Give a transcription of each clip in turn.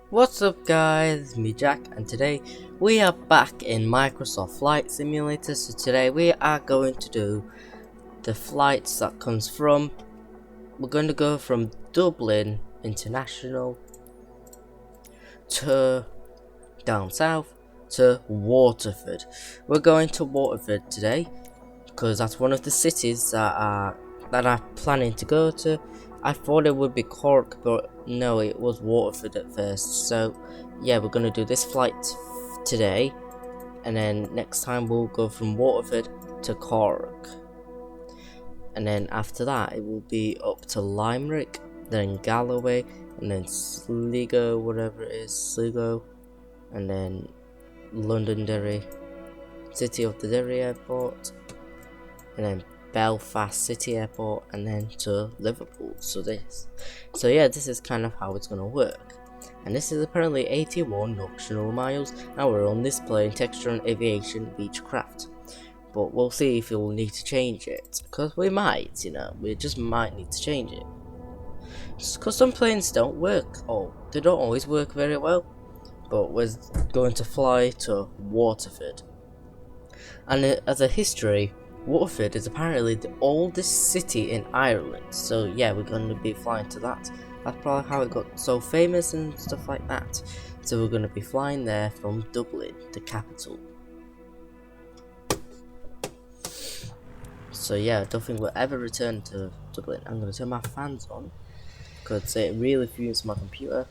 What's up guys, me Jack, and today we are back in Microsoft Flight Simulator. So today we are going to do the flights that comes from, we're going to go from Dublin International to down south to Waterford. We're going to Waterford today because that's one of the cities that I'm planning to go to. I thought it would be Cork, but no, it was Waterford at first. So yeah, we're gonna do this flight today, and then next time we'll go from Waterford to Cork, and then after that it will be up to Limerick, then Galloway, and then Sligo, whatever it is, Sligo, and then Londonderry, City of the Derry Airport, and then Belfast City Airport, and then to Liverpool. So yeah, this is kind of how it's gonna work. And this is apparently 81 notional miles. Now we're on this plane, texture and aviation Beechcraft, but we'll see if we'll need to change it, because we might, we just might need to change it, because some planes don't work, or they don't always work very well. But we're going to fly to Waterford, and as a history, Waterford is apparently the oldest city in Ireland, so yeah, we're going to be flying to that. That's probably how it got so famous and stuff like that. So we're going to be flying there from Dublin, the capital. So yeah, I don't think we'll ever return to Dublin. I'm going to turn my fans on, because it really fumes my computer.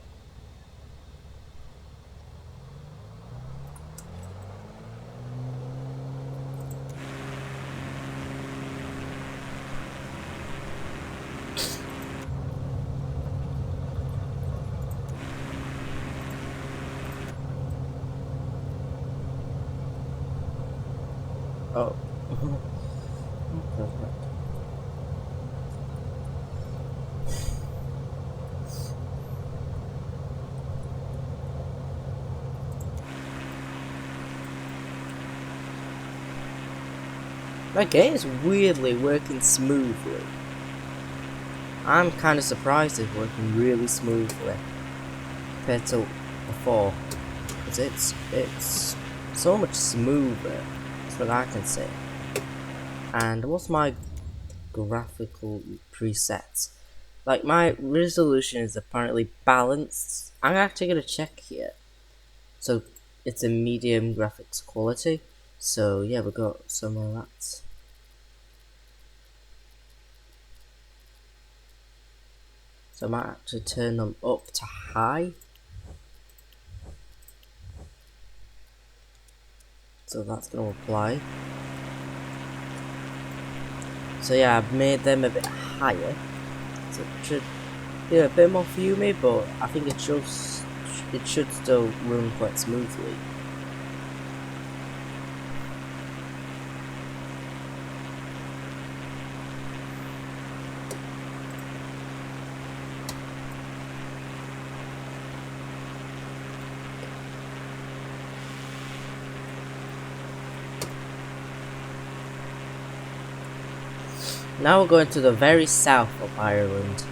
Oh. Perfect. My game is weirdly working smoothly. I'm kind of surprised it's working really smoothly compared to before, because it's so much smoother. That's what I can say. And what's my graphical presets? Like, my resolution is apparently balanced. I'm actually gonna check here. So it's a medium graphics quality. So yeah, we got some of that. So I might actually turn them up to high. So that's going to apply. So yeah, I've made them a bit higher. So it should be a bit more fumey, but I think it should still run quite smoothly. Now we're going to the very south of Ireland.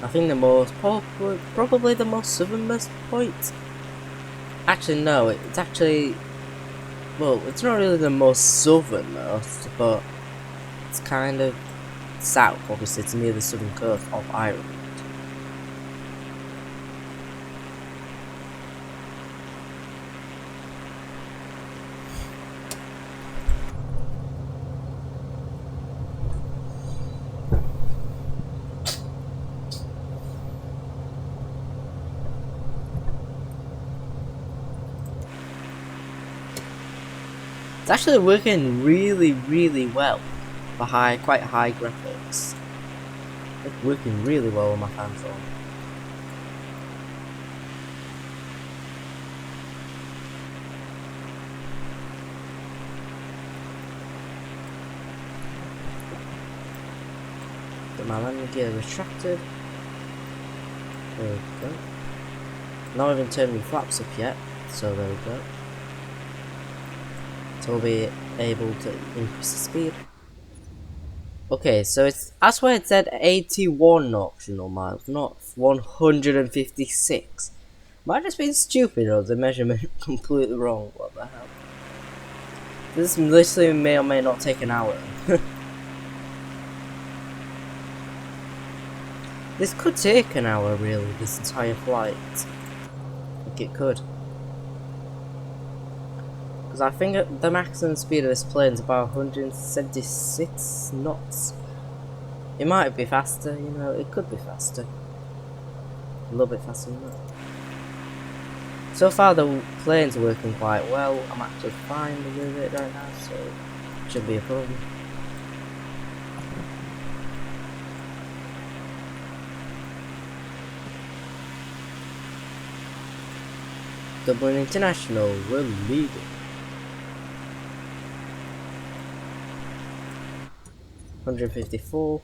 I think the most, probably the most southernmost point. Actually no, it's actually, well, it's not really the most southernmost, but it's kind of south. Obviously it's near the southern coast of Ireland. It's actually working really well for quite high graphics. It's working really well on my fans on. Get my landing gear retracted. There we go. Not even turned my flaps up yet, so there we go. So we'll be able to increase the speed. Okay, so that's why it said 81 optional miles, not 156. Might just be stupid or the measurement completely wrong. What the hell? This literally may or may not take an hour. This could take an hour, really, this entire flight. I think it could. Because I think the maximum speed of this plane is about 176 knots. It might be faster, you know, it could be faster. A little bit faster than that. So far the plane's working quite well. I'm actually fine with it right now, so it shouldn't be a problem. Dublin International, we're leading. $154.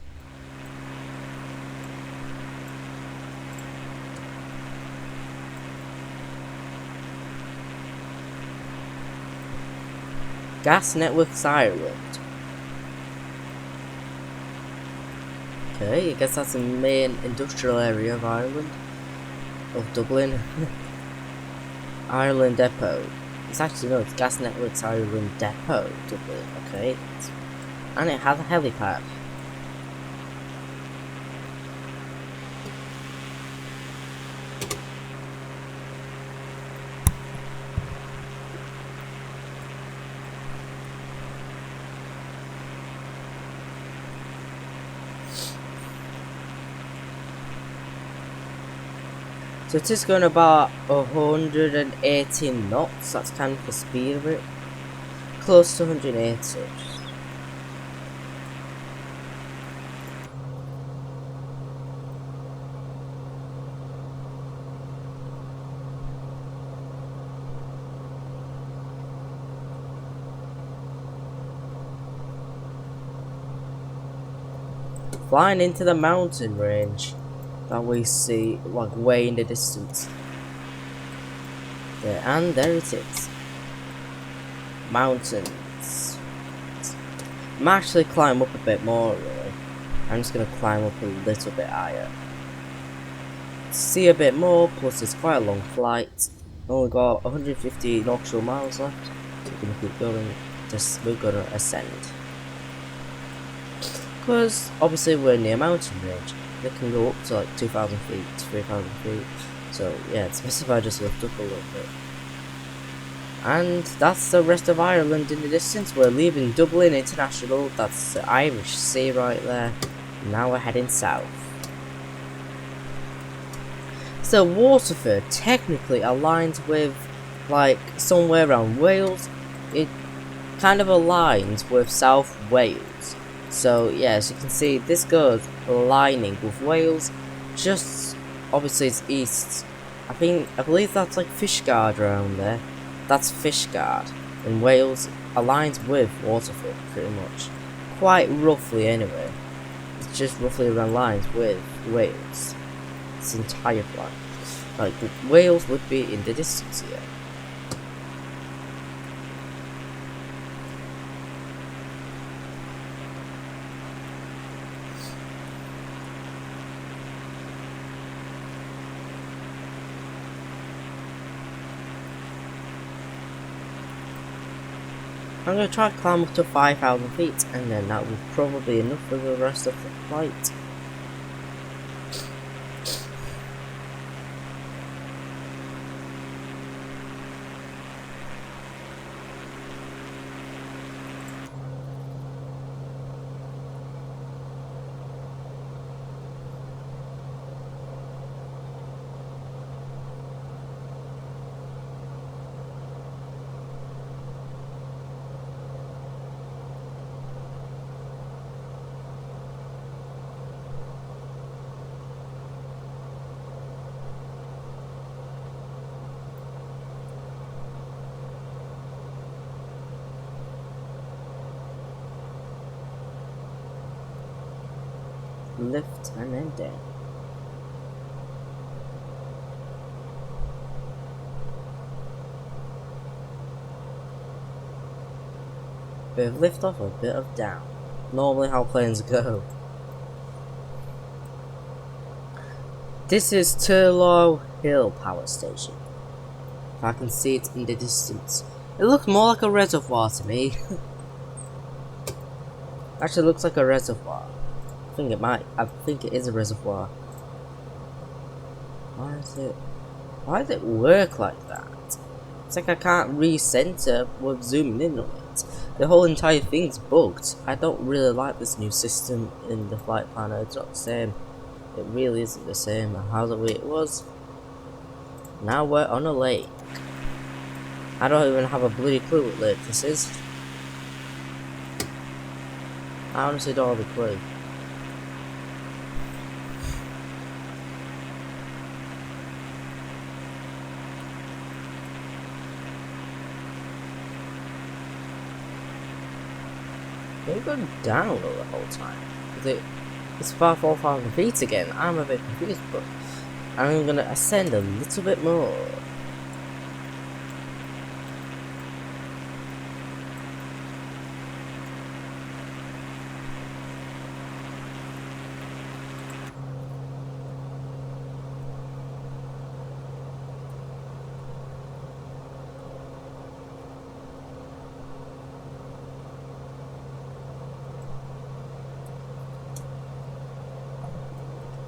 Gas Networks Ireland. Okay, I guess that's the main industrial area of Ireland. Of Dublin. Ireland Depot. It's actually no, it's Gas Networks Ireland Depot, Dublin. Okay. And it has a helipad. So it is going about 118 knots, that's kind of the speed of it. Close to 180. Flying into the mountain range that we see like way in the distance. There, and there it is. Mountains. I'm actually climb up a bit more really. I'm just gonna climb up a little bit higher. See a bit more, plus it's quite a long flight. Only got 150 nautical miles left. So we're gonna keep going. We're gonna ascend. Because obviously we're near mountain range. They can go up to like 2,000 feet, 3,000 feet. So yeah, it's best if I just lift up a little bit. And that's the rest of Ireland in the distance. We're leaving Dublin International. That's the Irish Sea right there. Now we're heading south. So Waterford technically aligns with like somewhere around Wales. It kind of aligns with South Wales. So yeah, as you can see, this goes aligning with Wales. Just obviously it's east. I believe that's like Fishguard around there. That's Fishguard, and Wales aligns with Waterford pretty much. Quite roughly anyway. It's just roughly around lines with Wales. This entire flight. Like Wales would be in the distance here. I'm going to try to climb up to 5,000 feet, and then that will probably be enough for the rest of the flight. Lift and then down. Bit of lift off, a bit of down. Normally how planes go. This is Turlough Hill power station. If I can see it in the distance. It looks more like a reservoir to me. Actually, it looks like a reservoir. I think it is a reservoir. Why does it work like that? It's like I can't recenter with zooming in on it. The whole entire thing's bugged. I don't really like this new system in the flight planner. It's not the same. It really isn't the same as the way it was. Now we're on a lake. I don't even have a bloody clue what lake this is. I honestly don't have a clue. Can you go down all the whole time? It's about 4,000 feet again. I'm a bit confused, but I'm gonna ascend a little bit more.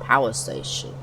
Power station.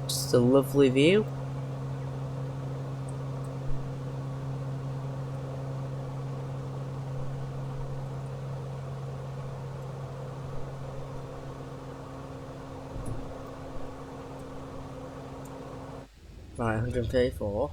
Just a lovely view. Right, 134.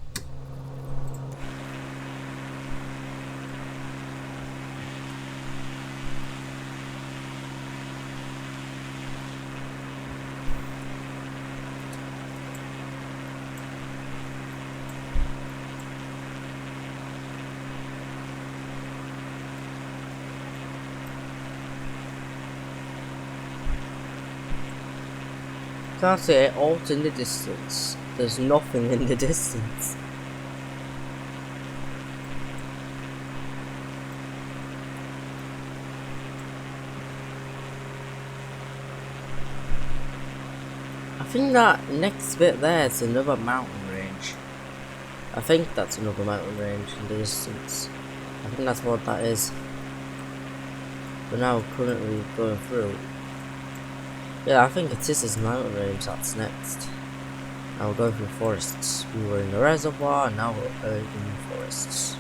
Can't see it all in the distance. There's nothing in the distance. I think that next bit there is another mountain range. I think that's another mountain range in the distance. I think that's what that is. We're now currently going through. Yeah, I think it is this mountain range that's next. Now we're going through forests. We were in the reservoir, now we're in forests.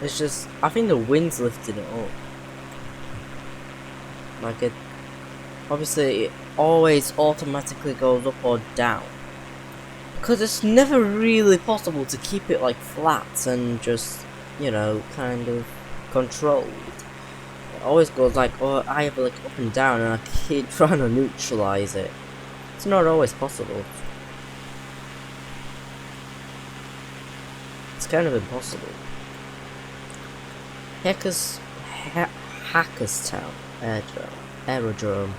It's just, I think the wind's lifting it up. Like it, obviously it always automatically goes up or down. Because it's never really possible to keep it like flat and just, you know, kind of controlled. It always goes like, oh, either like up and down, and I keep trying to neutralize it. It's not always possible. It's kind of impossible. Hackerstown aerodrome.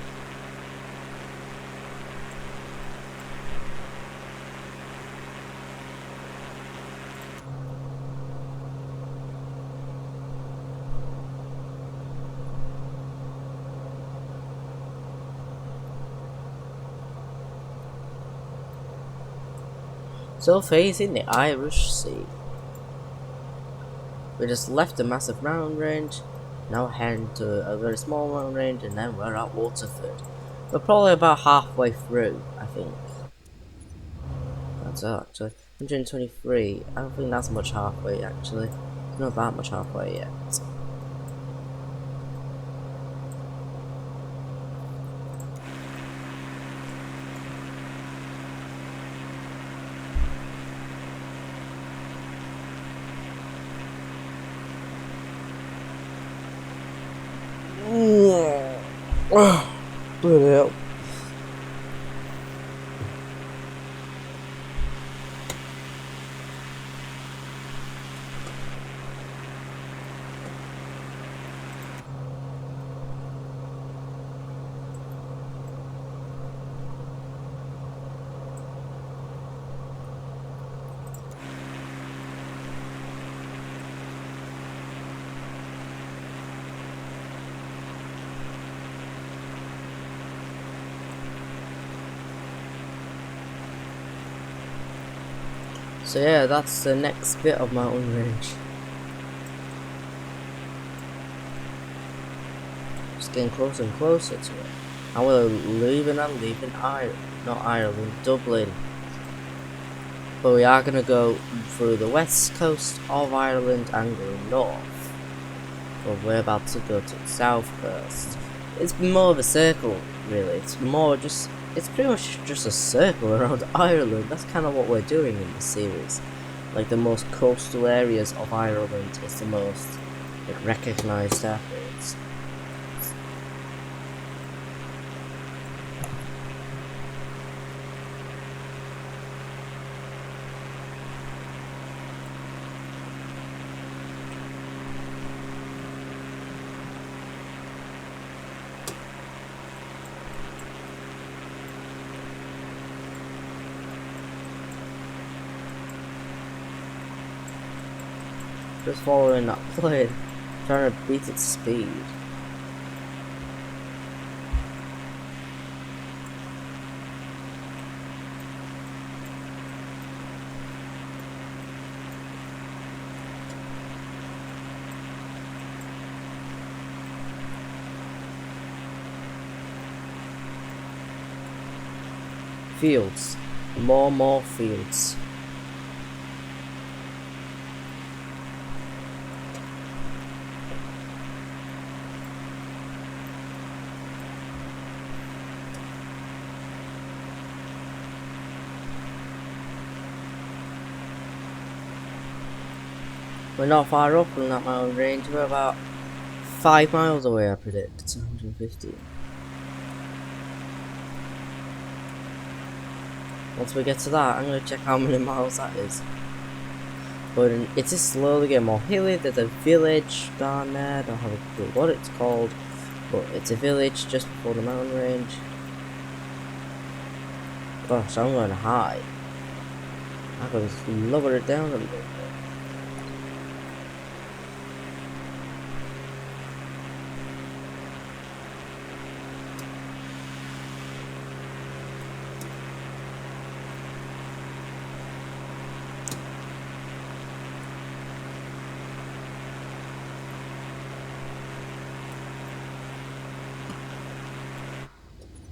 So facing the Irish Sea. We just left the massive mountain range, now heading to a very small mountain range, and then we're at Waterford. We're probably about halfway through, I think. That's actually 123. I don't think that's much halfway actually. It's not that much halfway yet. Bloody hell. So yeah, that's the next bit of mountain range. Just getting closer and closer to it. And we're leaving Dublin. But we are gonna go through the west coast of Ireland and go north. But we're about to go to the south coast. It's more of a circle, really. It's pretty much just a circle around Ireland. That's kind of what we're doing in this series. Like, the most coastal areas of Ireland is the most like recognised areas. Just following that plane, trying to beat its speed. Fields. More fields. We're not far up from that mountain range, we're about 5 miles away, I predict. It's 150. Once we get to that, I'm going to check how many miles that is. But it is slowly getting more hilly. There's a village down there, I don't have a clue what it's called, but it's a village just before the mountain range. Gosh, I'm going high. I'm going to lower it down a little bit.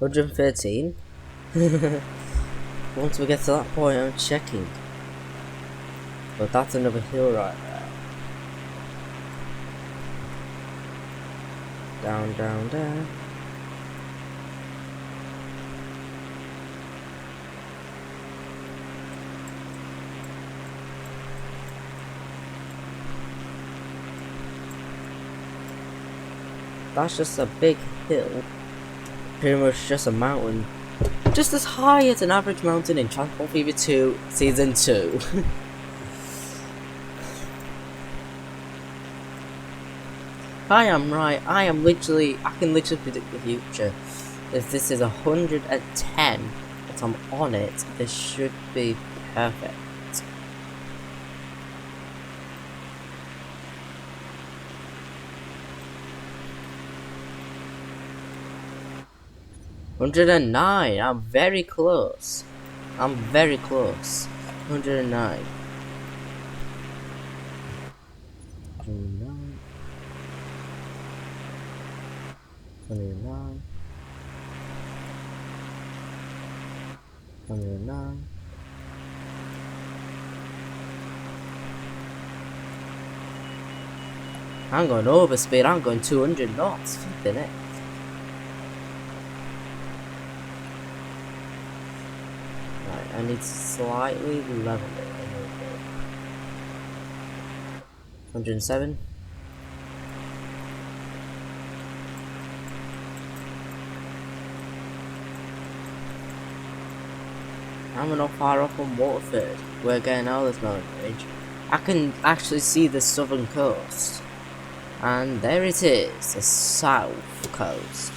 $113. Once we get to that point, I'm checking. But that's another hill right there. Down, down, down. That's just a big hill. Pretty much just a mountain. Just as high as an average mountain in Transport Fever 2 Season 2. I am right. I can literally predict the future. If this is 110 that I'm on it, this should be perfect. $109. I'm very close. I'm very close. 109. 109. 109. 109. I'm going overspeed. I'm going 200 knots. Flipping it. Right, I need to slightly level it a little bit. 107. I'm not far off from Waterford. We're getting out of this mountain range. I can actually see the southern coast. And there it is, the south coast.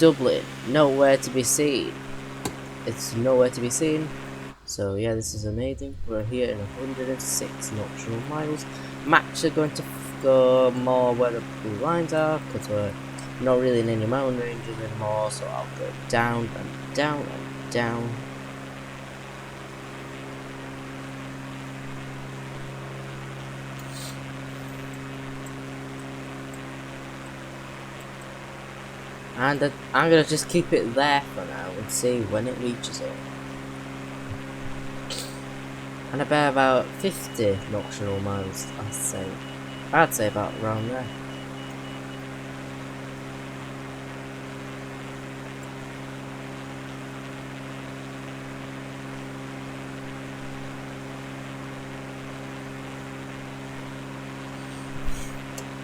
Dublin, nowhere to be seen. It's nowhere to be seen. So yeah, this is amazing. We're here in 106 nautical miles. I'm actually going to go more where the blue lines are, because we're not really in any mountain ranges anymore. So I'll go down and down and down. And I'm gonna just keep it there for now and see when it reaches it. And about 50 nautical miles, I'd say about around there.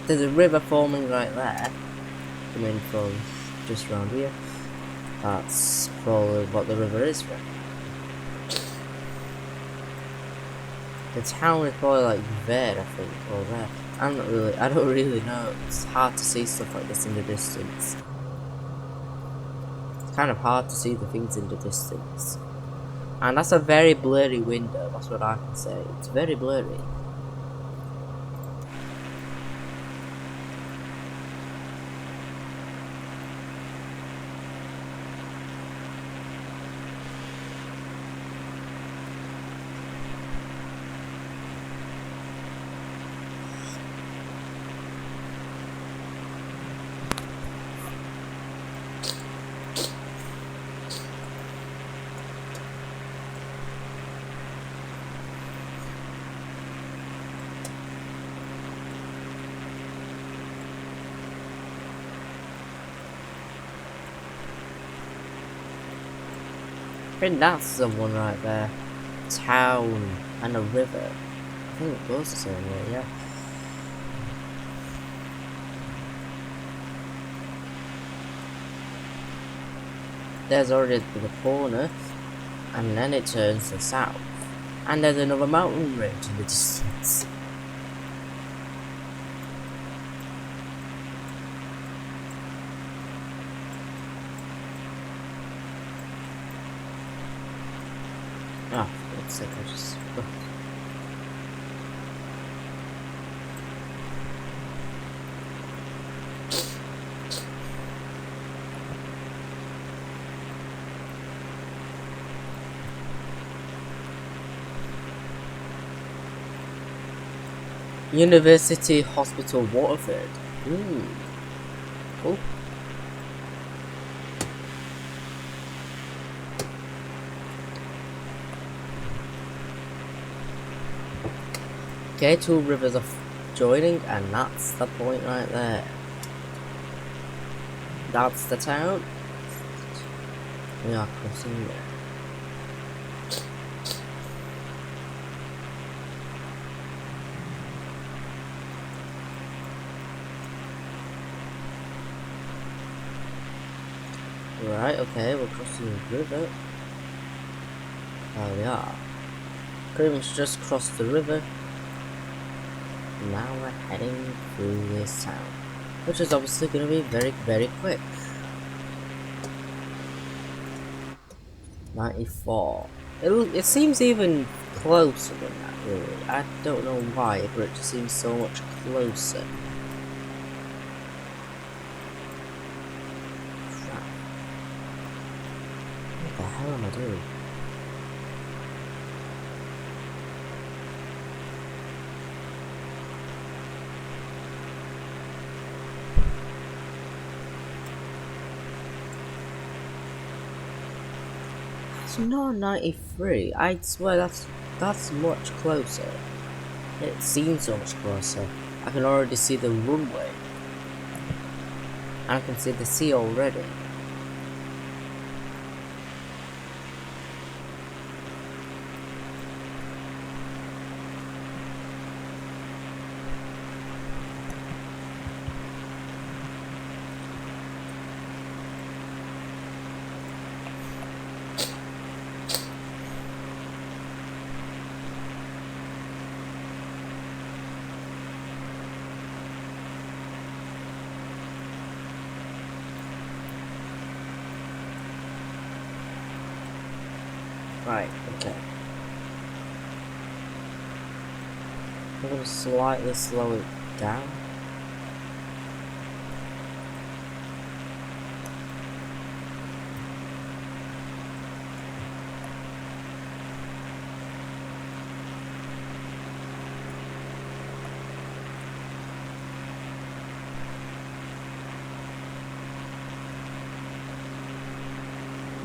There's a river forming right there, coming from just around here. That's probably what the river is from. The town is probably like there, I think, or there. I don't really know. It's hard to see stuff like this in the distance. It's kind of hard to see the things in the distance. And that's a very blurry window, that's what I can say. It's very blurry. I think that's the one right there. Town and a river. I think it goes the same way, yeah. There's already the corner, and then it turns to south. And there's another mountain range in the distance. Oh, let's see if I just... University Hospital Waterford. Cool. Okay, two rivers are joining, and that's the point right there. That's the town. We are crossing there. Right, okay, we're crossing the river. There we are. Pretty much just crossed the river. Now we're heading through this town, which is obviously going to be very, very quick. 94. It seems even closer than that, really. I don't know why, but it just seems so much closer. Crap. What the hell am I doing? It's not 93. I swear that's much closer. It seems so much closer. I can already see the runway. And I can see the sea already. Right, okay. I'm going to slightly slow it down.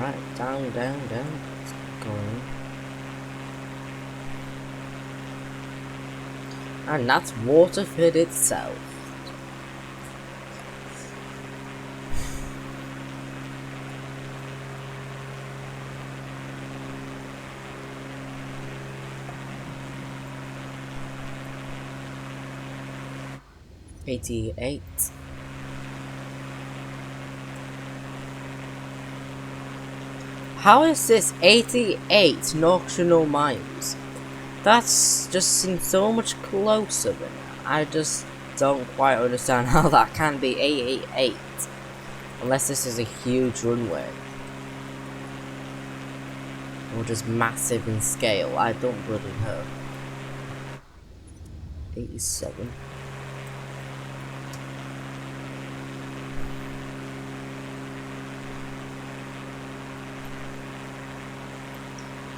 Right, down, down, down. It's going. And that's Waterford itself. $88. How is this 88 nautical miles? That's just seems so much closer than that. I just don't quite understand how that can be 888. Unless this is a huge runway. Or just massive in scale. I don't really know. 87.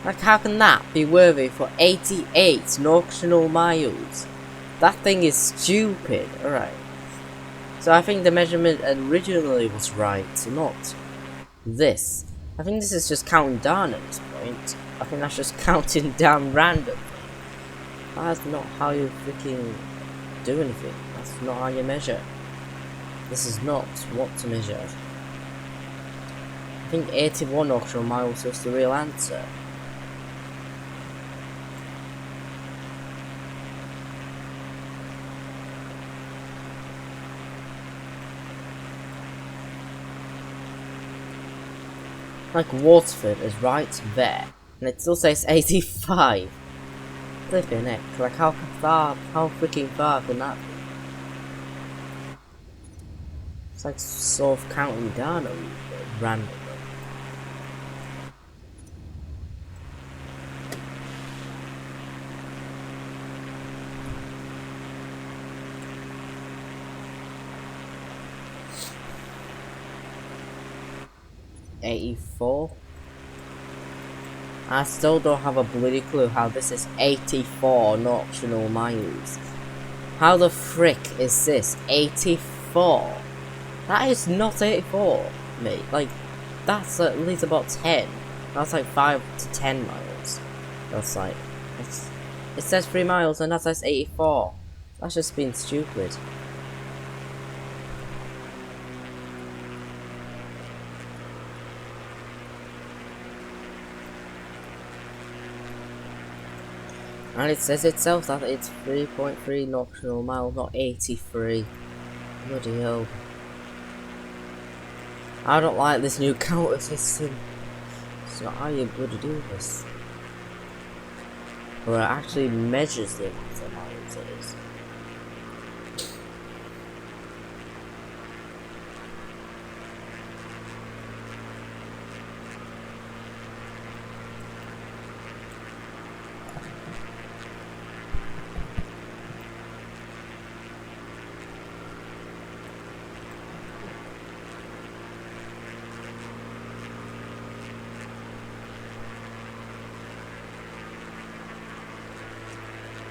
Like, how can that be worthy for 88 nautical miles? That thing is stupid. Alright. So I think the measurement originally was right, not this. I think this is just counting down at this point. I think that's just counting down randomly. That's not how you freaking do anything. That's not how you measure. This is not what to measure. I think 81 nautical miles was the real answer. Like, Waterford is right there, and it still says 85. Flipping heck, like how freaking far can that be? It's like sort of counting down a little bit randomly. $84. I still don't have a bloody clue how this is 84 nautical miles. How the frick is this 84? That is not 84, mate. Like, that's at least about 10. That's like 5 to 10 miles. That's like, it says 3 miles and that says 84. That's just being stupid. And it says itself that it's 3.3 nautical miles, not 83. Bloody hell. I don't like this new counter system. So how you bloody do this? Well, it actually measures the amount of miles it is.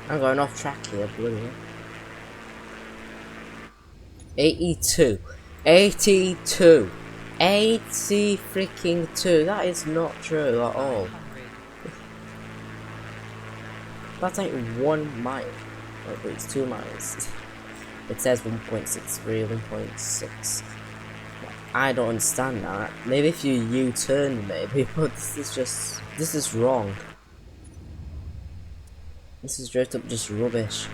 I'm going off track here, bloody hell. 82. 82. 80 freaking 2. That is not true at all. That's like 1 mile. Oh, wait, it's 2 miles. It says 1.63, 1.6. I don't understand that. Maybe if you U-turn, maybe, but this is wrong. This is straight up just rubbish.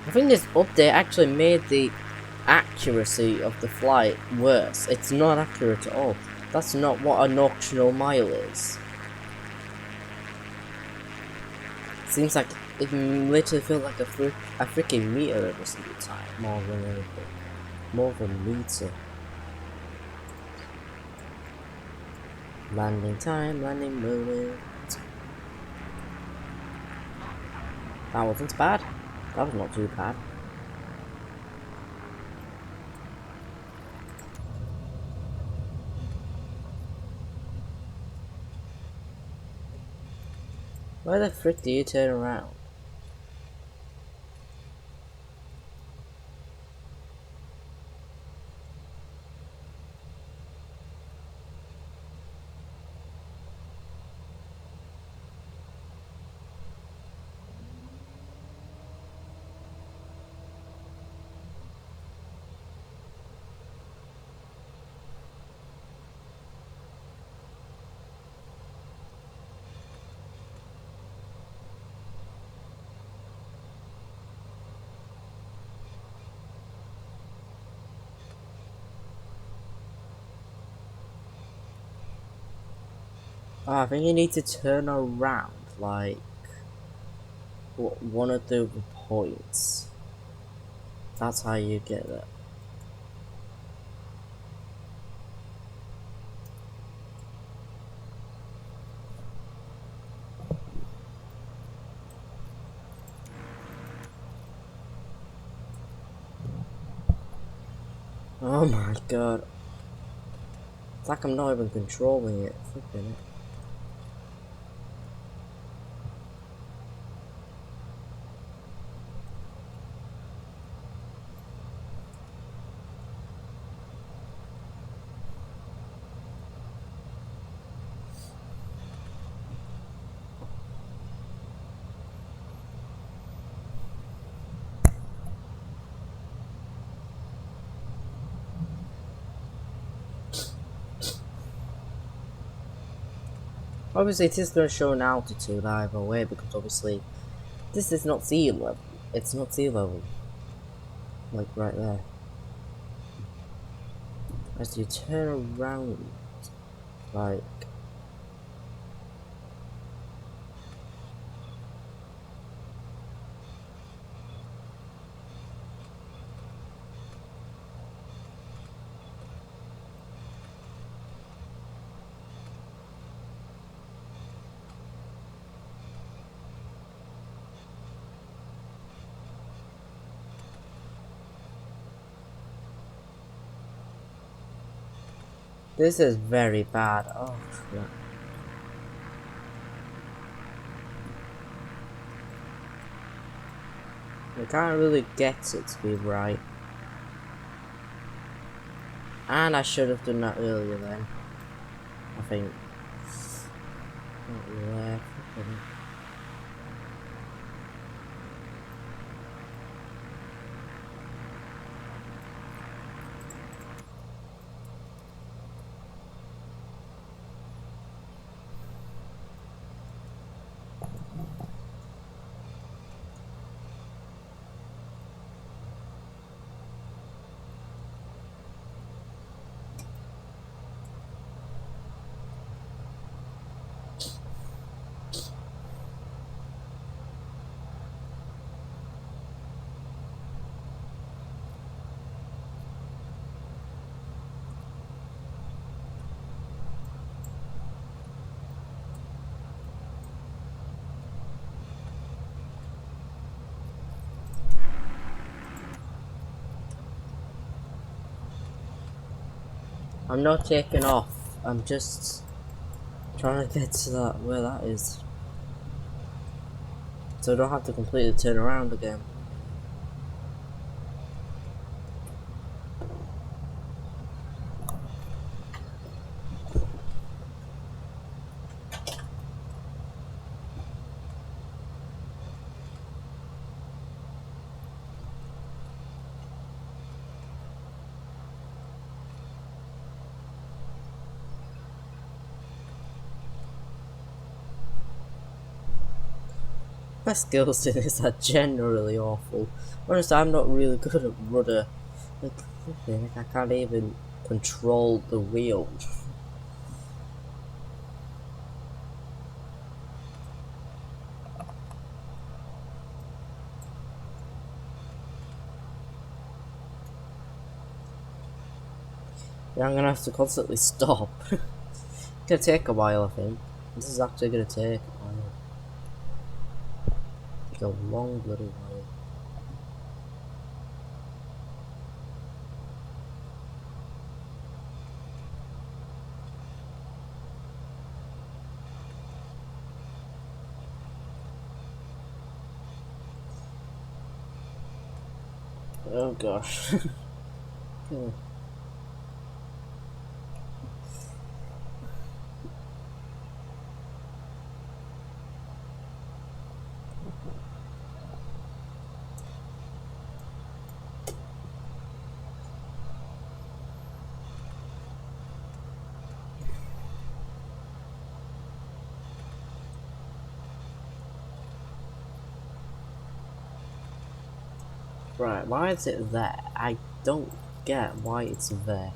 I think this update actually made the accuracy of the flight worse. It's not accurate at all. That's not what a nautical mile is. Seems like it literally feels like a freaking meter every single time. More than anything. More than a meter. Landing time, landing moment. That wasn't bad. That was not too bad. Why the frick do you turn around? Oh, I think you need to turn around, like one of the points. That's how you get it. Oh my god. It's like I'm not even controlling it. Flipping it. Obviously, it is going to show an altitude either way because obviously this is not sea level. It's not sea level. Like right there. As you turn around, like. This is very bad. Oh, crap. I can't really get it to be right. And I should have done that earlier then. I think. Where? I'm not taking off. I'm just trying to get to that where that is, so I don't have to completely turn around again. My skills in this are generally awful. Honestly, I'm not really good at rudder. Like I can't even control the wheel. Yeah, I'm gonna have to constantly stop. It's gonna take a while, I think. This is actually gonna take a while. Take a long bloody while. Oh gosh. Okay. Right, why is it there? I don't get why it's there.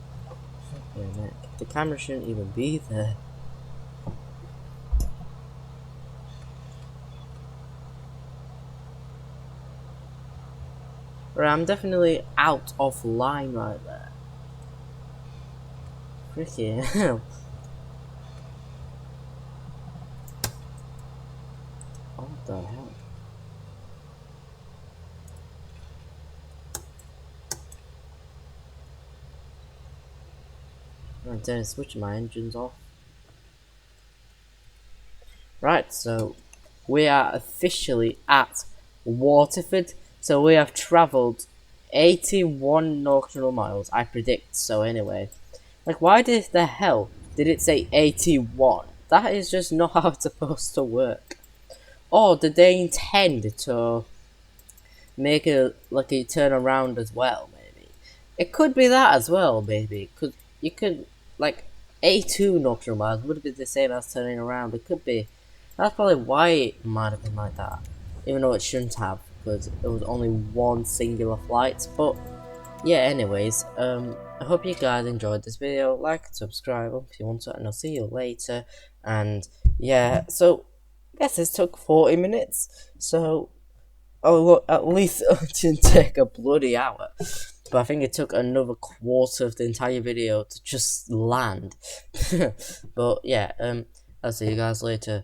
Flipping heck. The camera shouldn't even be there. Right, I'm definitely out of line right there. Freaking hell. What the hell? I'm then switching my engines off. Right, so we are officially at Waterford. So we have travelled 81 nautical miles, I predict so anyway. Like, why did the hell did it say 81? That is just not how it's supposed to work. Or did they intend to make it like a turn around as well, maybe? It could be that as well, maybe. You could, like, 82 nautical miles would be the same as turning around. It could be. That's probably why it might have been like that. Even though it shouldn't have, because it was only one singular flight. But yeah, anyways, I hope you guys enjoyed this video. Like and subscribe if you want to, and I'll see you later. And yeah, so yes, this took 40 minutes. So oh look, at least it didn't take a bloody hour. But I think it took another quarter of the entire video to just land. But yeah, I'll see you guys later.